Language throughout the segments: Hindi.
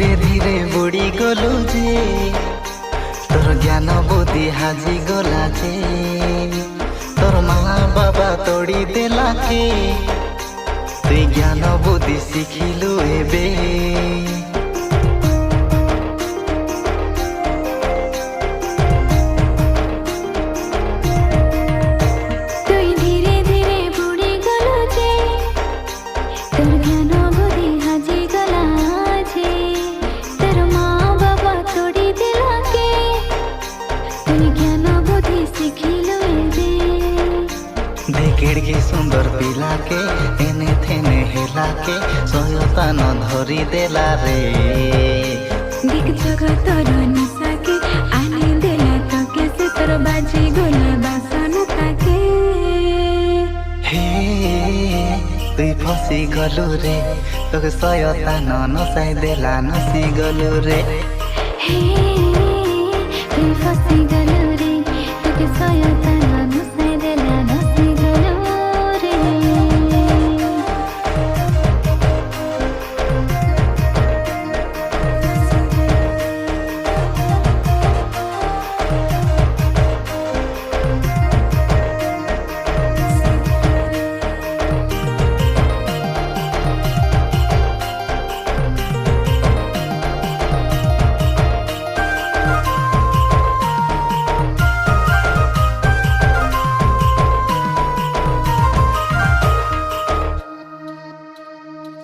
धीरे धीरे बुड़ी गलु जे तोर ज्ञान बुद्धि हाजी गला जे तोर माँ बाबा तोड़ी देला के तुई ज्ञान बुद्धि शिखिलु एबे के सुंदर पिला के एने थेने हेला के सयता न धरी देला रे दिख जगत निशा के आने देला तो कैसे तोर बाजी गोला बासन ताके हे तुई फसी गलु रे तोके सयता न नसाई देला नसी गलु रे हे तुई फसी गलु रे तोके सयता न नसाई देला नसी गलु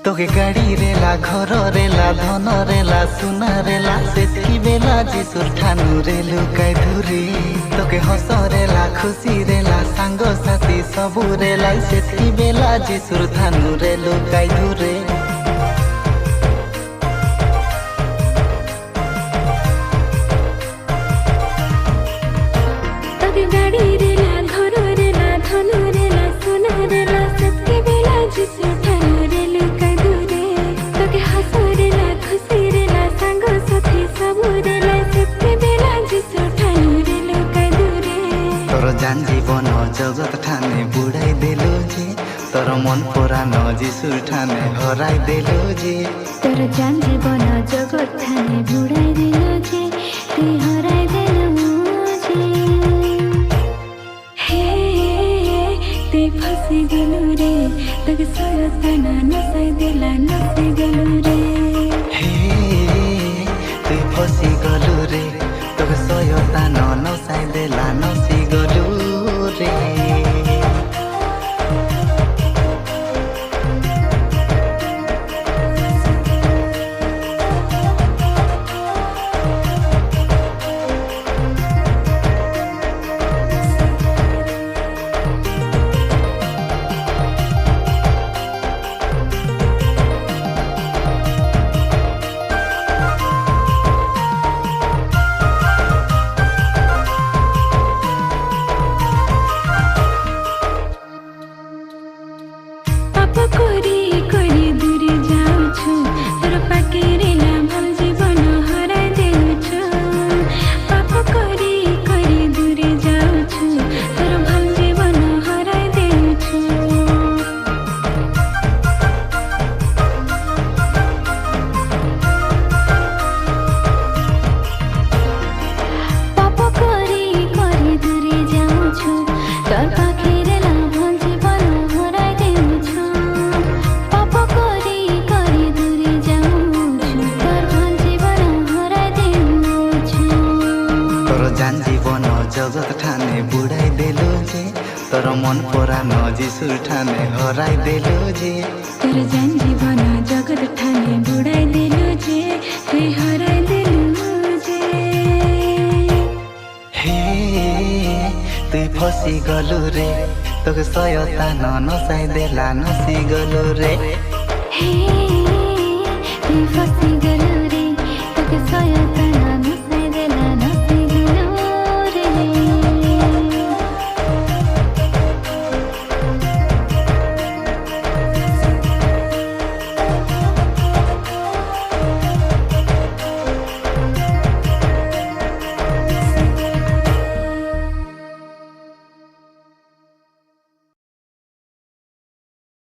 तोके गाड़ी रेला घर रेला धन रेला सुना रेला सेतकी बेला जिसुर ठानु रेलु काई धुरे तोके हस रेला खुशी रेला सांग साथी सबु रेला सेतकी बेला जिसुर ठानु रेलु काई धुरे तोके गाड़ी रेला घर रेला धन रेला सुना रेला सेतकी बेला जिसुर जान जीवन जगत ठाने बुढ़ाई देलु जे तोर मन पुराण जिसुर ठाने हराई देलु जे तोर जान जीवन जगत ठाने बुढ़ाई देलु जे तुई हराई देलु जे हे तुई फसी गलु रे तोके सयता न नसाई देला नसी गलु रे हे तुई फसी गलु रे तोके सयता न नसाई देला नसी गलु रे जगत ठाने बुढ़ाई देलु जे तोर मन पुराण जिसुर ठाने हराई देलु जे तोर जान जीवन जगत ठाने बुढ़ाई देलु जे तुई हराई देलु जे हे तुई फसी गलु रे तोके सयता न नसाई देला नसी गलु रे हे तुई फसी गलु रे तोके सयता न